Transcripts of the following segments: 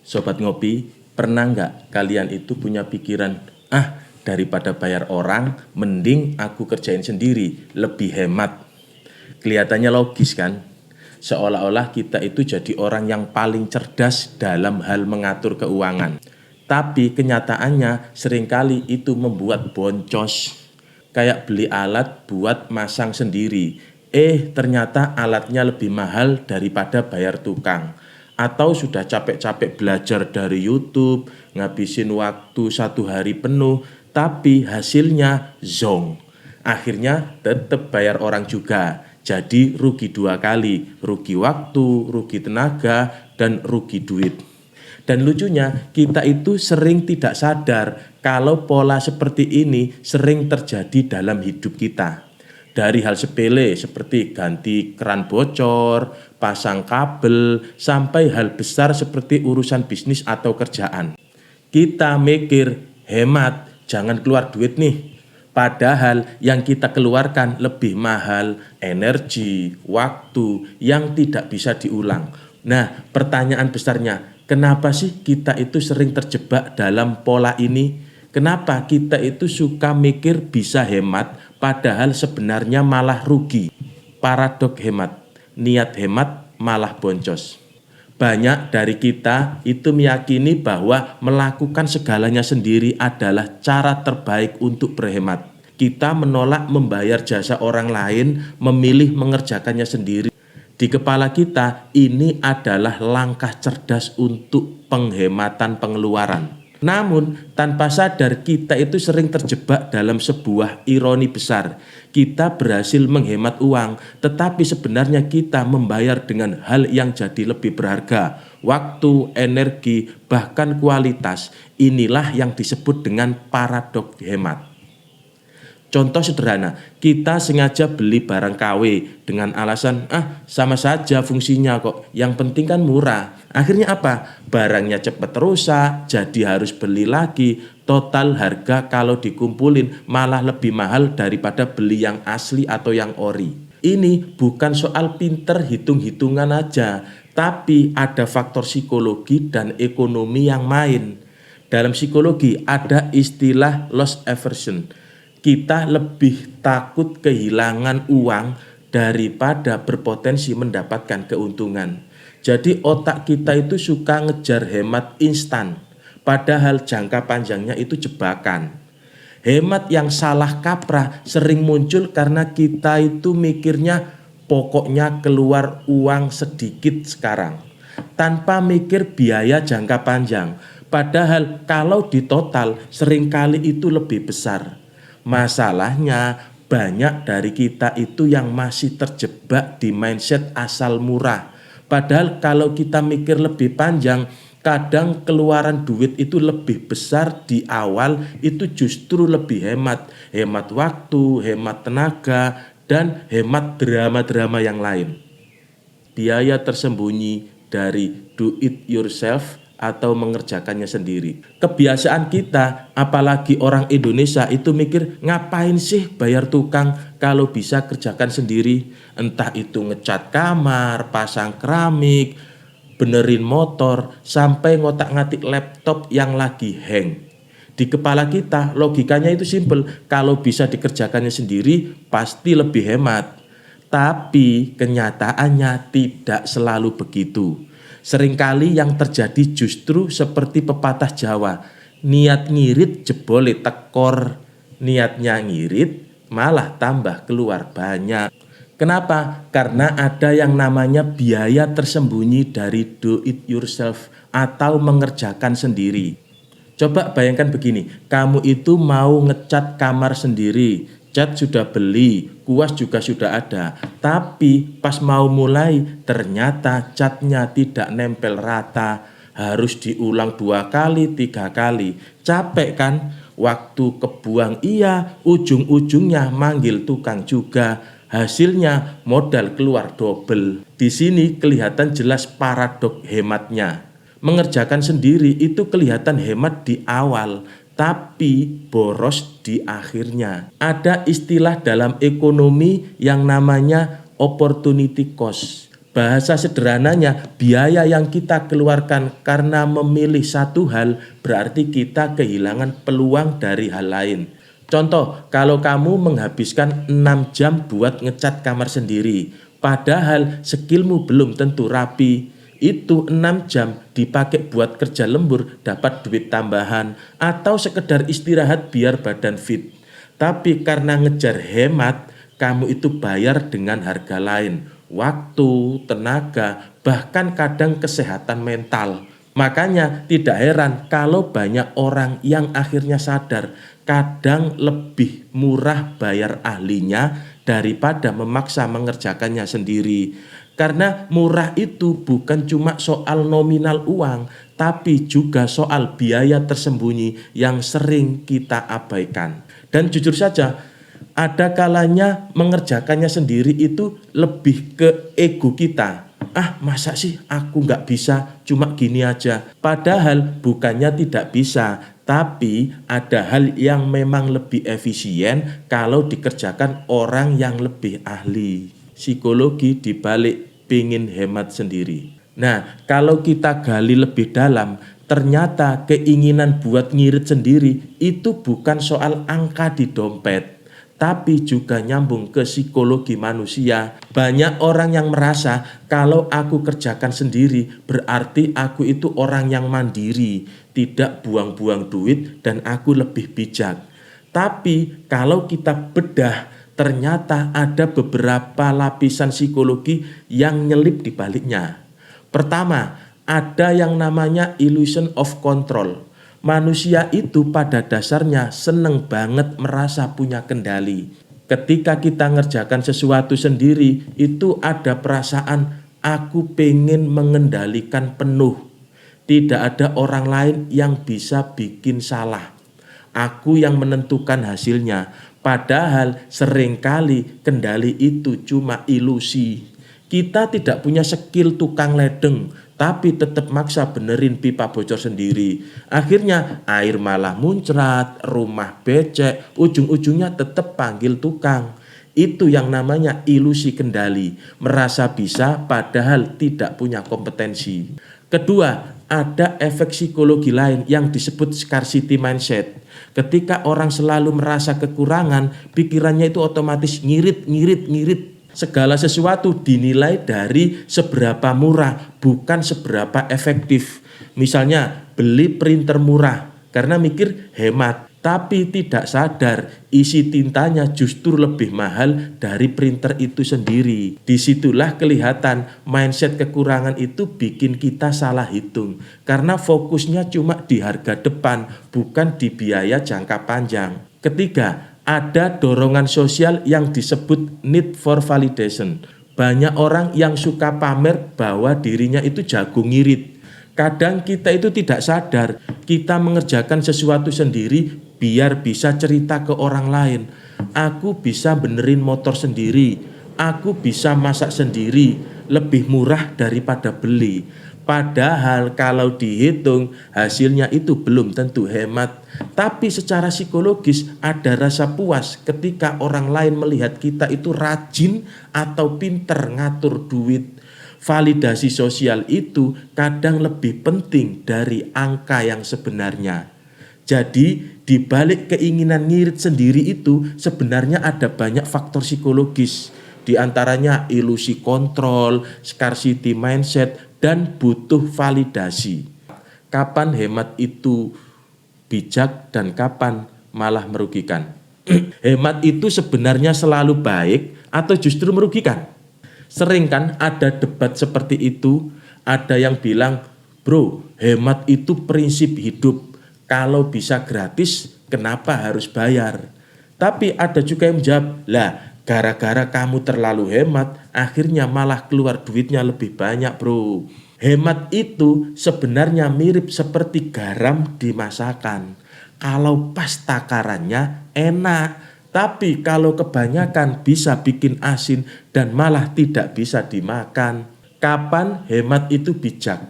Sobat Ngopi, pernah nggak kalian itu punya pikiran, daripada bayar orang, mending aku kerjain sendiri, lebih hemat. Kelihatannya logis kan? Seolah-olah kita itu jadi orang yang paling cerdas dalam hal mengatur keuangan. Tapi kenyataannya seringkali itu membuat boncos. Kayak beli alat buat masang sendiri. Ternyata alatnya lebih mahal daripada bayar tukang. Atau sudah capek-capek belajar dari YouTube, ngabisin waktu 1 hari penuh, tapi hasilnya zong. Akhirnya tetap bayar orang juga. Jadi rugi 2 kali, rugi waktu, rugi tenaga, dan rugi duit. Dan lucunya kita itu sering tidak sadar kalau pola seperti ini sering terjadi dalam hidup kita. Dari hal sepele seperti ganti keran bocor, pasang kabel, sampai hal besar seperti urusan bisnis atau kerjaan. Kita mikir, hemat, jangan keluar duit nih. Padahal yang kita keluarkan lebih mahal, energi, waktu yang tidak bisa diulang. Nah, pertanyaan besarnya, kenapa sih kita itu sering terjebak dalam pola ini? Kenapa kita itu suka mikir bisa hemat, padahal sebenarnya malah rugi? Paradok hemat, niat hemat malah boncos. Banyak dari kita itu meyakini bahwa melakukan segalanya sendiri adalah cara terbaik untuk berhemat. Kita menolak membayar jasa orang lain, memilih mengerjakannya sendiri. Di kepala kita ini adalah langkah cerdas untuk penghematan pengeluaran. Namun tanpa sadar kita itu sering terjebak dalam sebuah ironi besar. Kita berhasil menghemat uang, tetapi sebenarnya kita membayar dengan hal yang jadi lebih berharga. Waktu, energi, bahkan kualitas. Inilah yang disebut dengan paradok hemat. Contoh sederhana, kita sengaja beli barang KW dengan alasan, sama saja fungsinya kok, yang penting kan murah. Akhirnya apa? Barangnya cepat rusak, jadi harus beli lagi. Total harga kalau dikumpulin malah lebih mahal daripada beli yang asli atau yang ori. Ini bukan soal pinter hitung-hitungan aja, tapi ada faktor psikologi dan ekonomi yang main. Dalam psikologi ada istilah loss aversion. Kita lebih takut kehilangan uang daripada berpotensi mendapatkan keuntungan. Jadi otak kita itu suka ngejar hemat instan, padahal jangka panjangnya itu jebakan. Hemat yang salah kaprah sering muncul karena kita itu mikirnya pokoknya keluar uang sedikit sekarang, tanpa mikir biaya jangka panjang. Padahal kalau ditotal seringkali itu lebih besar. Masalahnya banyak dari kita itu yang masih terjebak di mindset asal murah. Padahal kalau kita mikir lebih panjang, kadang keluaran duit itu lebih besar di awal itu justru lebih hemat. Hemat waktu, hemat tenaga, dan hemat drama-drama yang lain. Biaya tersembunyi dari do it yourself atau mengerjakannya sendiri. Kebiasaan kita, apalagi orang Indonesia itu mikir ngapain sih bayar tukang kalau bisa kerjakan sendiri. Entah itu ngecat kamar, pasang keramik, benerin motor, sampai ngotak-ngatik laptop yang lagi hang. Di kepala kita logikanya itu simpel, kalau bisa dikerjakannya sendiri pasti lebih hemat. Tapi kenyataannya tidak selalu begitu. Seringkali yang terjadi justru seperti pepatah Jawa, niat ngirit jebole tekor, niatnya ngirit malah tambah keluar banyak. Kenapa? Karena ada yang namanya biaya tersembunyi dari do it yourself atau mengerjakan sendiri. Coba bayangkan begini, kamu itu mau ngecat kamar sendiri, cat sudah beli, kuas juga sudah ada, tapi pas mau mulai ternyata catnya tidak nempel rata, harus diulang 2 kali, 3 kali. Capek kan? Waktu kebuang iya, ujung-ujungnya manggil tukang juga. Hasilnya modal keluar double. Di sini kelihatan jelas paradok hematnya. Mengerjakan sendiri itu kelihatan hemat di awal, tapi boros di akhirnya. Ada istilah dalam ekonomi yang namanya opportunity cost. Bahasa sederhananya, biaya yang kita keluarkan karena memilih satu hal berarti kita kehilangan peluang dari hal lain. Contoh, kalau kamu menghabiskan 6 jam buat ngecat kamar sendiri, padahal skillmu belum tentu rapi, itu 6 jam dipakai buat kerja lembur, dapat duit tambahan, atau sekedar istirahat biar badan fit. Tapi karena ngejar hemat, kamu itu bayar dengan harga lain, waktu, tenaga, bahkan kadang kesehatan mental. Makanya tidak heran kalau banyak orang yang akhirnya sadar kadang lebih murah bayar ahlinya daripada memaksa mengerjakannya sendiri. Karena murah itu bukan cuma soal nominal uang, tapi juga soal biaya tersembunyi yang sering kita abaikan. Dan jujur saja, ada kalanya mengerjakannya sendiri itu lebih ke ego kita. Ah, masa sih aku nggak bisa, cuma gini aja. Padahal bukannya tidak bisa, tapi ada hal yang memang lebih efisien kalau dikerjakan orang yang lebih ahli. Psikologi dibalik pingin hemat sendiri. Nah, kalau kita gali lebih dalam, ternyata keinginan buat ngirit sendiri itu bukan soal angka di dompet, tapi juga nyambung ke psikologi manusia. Banyak orang yang merasa kalau aku kerjakan sendiri berarti aku itu orang yang mandiri, tidak buang-buang duit dan aku lebih bijak. Tapi kalau kita bedah, ternyata ada beberapa lapisan psikologi yang nyelip di baliknya. Pertama, ada yang namanya illusion of control. Manusia itu pada dasarnya seneng banget merasa punya kendali. Ketika kita ngerjakan sesuatu sendiri, itu ada perasaan aku pengen mengendalikan penuh. Tidak ada orang lain yang bisa bikin salah. Aku yang menentukan hasilnya. Padahal seringkali kendali itu cuma ilusi. Kita tidak punya skill tukang ledeng, tapi tetap maksa benerin pipa bocor sendiri. Akhirnya air malah muncrat, rumah becek, ujung-ujungnya tetap panggil tukang. Itu yang namanya ilusi kendali, merasa bisa padahal tidak punya kompetensi. Kedua, ada efek psikologi lain yang disebut scarcity mindset. Ketika orang selalu merasa kekurangan, pikirannya itu otomatis ngirit. Segala sesuatu dinilai dari seberapa murah, bukan seberapa efektif. Misalnya beli printer murah karena mikir hemat, tapi tidak sadar isi tintanya justru lebih mahal dari printer itu sendiri. Disitulah kelihatan mindset kekurangan itu bikin kita salah hitung, karena fokusnya cuma di harga depan, bukan di biaya jangka panjang. Ketiga, ada dorongan sosial yang disebut need for validation. Banyak orang yang suka pamer bahwa dirinya itu jago ngirit. Kadang kita itu tidak sadar, kita mengerjakan sesuatu sendiri biar bisa cerita ke orang lain. Aku bisa benerin motor sendiri, aku bisa masak sendiri, lebih murah daripada beli. Padahal kalau dihitung hasilnya itu belum tentu hemat. Tapi secara psikologis ada rasa puas ketika orang lain melihat kita itu rajin atau pinter ngatur duit. Validasi sosial itu kadang lebih penting dari angka yang sebenarnya. Jadi di balik keinginan ngirit sendiri itu sebenarnya ada banyak faktor psikologis. Di antaranya ilusi kontrol, scarcity mindset, dan butuh validasi. Kapan hemat itu bijak dan kapan malah merugikan? Hemat itu sebenarnya selalu baik atau justru merugikan? Sering kan ada debat seperti itu. Ada yang bilang, bro, hemat itu prinsip hidup. Kalau bisa gratis, kenapa harus bayar? Tapi ada juga yang menjawab, lah gara-gara kamu terlalu hemat, akhirnya malah keluar duitnya lebih banyak, bro. Hemat itu sebenarnya mirip seperti garam di masakan. Kalau pas takarannya enak, tapi kalau kebanyakan bisa bikin asin dan malah tidak bisa dimakan. Kapan hemat itu bijak?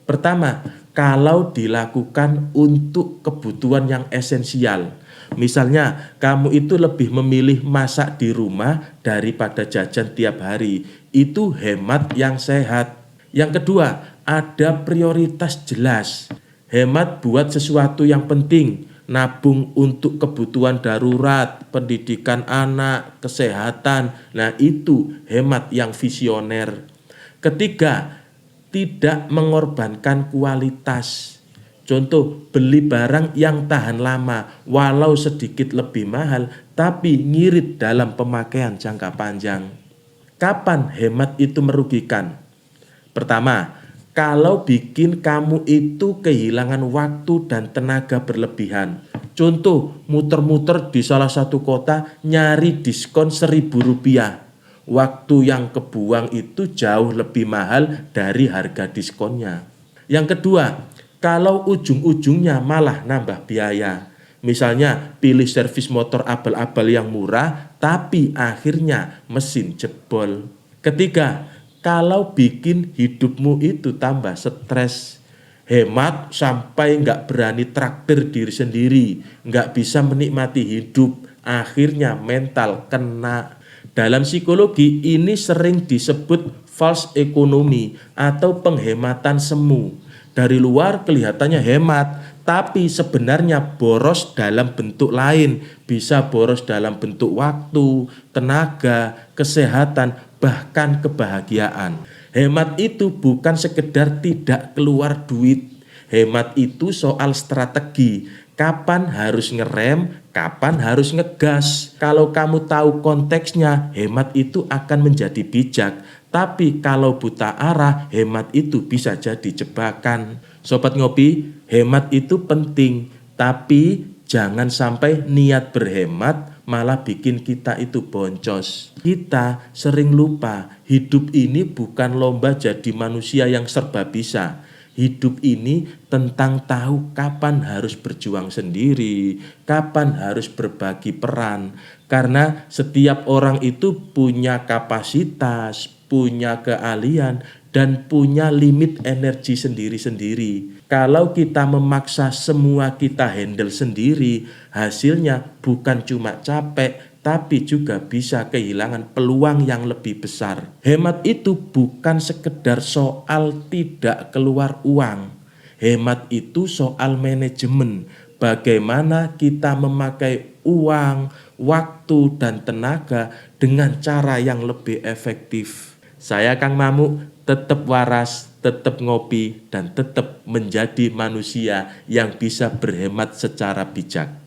Pertama, kalau dilakukan untuk kebutuhan yang esensial. Misalnya, kamu itu lebih memilih masak di rumah daripada jajan tiap hari. Itu hemat yang sehat. Yang kedua, ada prioritas jelas. Hemat buat sesuatu yang penting, nabung untuk kebutuhan darurat, pendidikan anak, kesehatan. Nah, itu hemat yang visioner. Ketiga, tidak mengorbankan kualitas. Contoh, beli barang yang tahan lama, walau sedikit lebih mahal, tapi ngirit dalam pemakaian jangka panjang. Kapan hemat itu merugikan? Pertama, kalau bikin kamu itu kehilangan waktu dan tenaga berlebihan. Contoh, muter-muter di salah satu kota nyari diskon Rp1.000. Waktu yang kebuang itu jauh lebih mahal dari harga diskonnya. Yang kedua, kalau ujung-ujungnya malah nambah biaya. Misalnya pilih servis motor abal-abal yang murah, tapi akhirnya mesin jebol. Ketiga, kalau bikin hidupmu itu tambah stres. Hemat sampai nggak berani traktir diri sendiri, nggak bisa menikmati hidup, akhirnya mental kena. Dalam psikologi ini sering disebut false economy atau penghematan semu. Dari luar kelihatannya hemat, tapi sebenarnya boros dalam bentuk lain. Bisa boros dalam bentuk waktu, tenaga, kesehatan, bahkan kebahagiaan. Hemat itu bukan sekedar tidak keluar duit. Hemat itu soal strategi. Kapan harus ngerem, kapan harus ngegas. Kalau kamu tahu konteksnya, hemat itu akan menjadi bijak. Tapi kalau buta arah, hemat itu bisa jadi jebakan. Sobat Ngopi, hemat itu penting, tapi jangan sampai niat berhemat malah bikin kita itu boncos. Kita sering lupa, hidup ini bukan lomba jadi manusia yang serba bisa. Hidup ini tentang tahu kapan harus berjuang sendiri, kapan harus berbagi peran. Karena setiap orang itu punya kapasitas, punya keahlian, dan punya limit energi sendiri-sendiri. Kalau kita memaksa semua kita handle sendiri, hasilnya bukan cuma capek, tapi juga bisa kehilangan peluang yang lebih besar. Hemat itu bukan sekedar soal tidak keluar uang. Hemat itu soal manajemen. Bagaimana kita memakai uang, waktu, dan tenaga dengan cara yang lebih efektif. Saya Kang Mamuk, tetap waras, tetap ngopi, dan tetap menjadi manusia yang bisa berhemat secara bijak.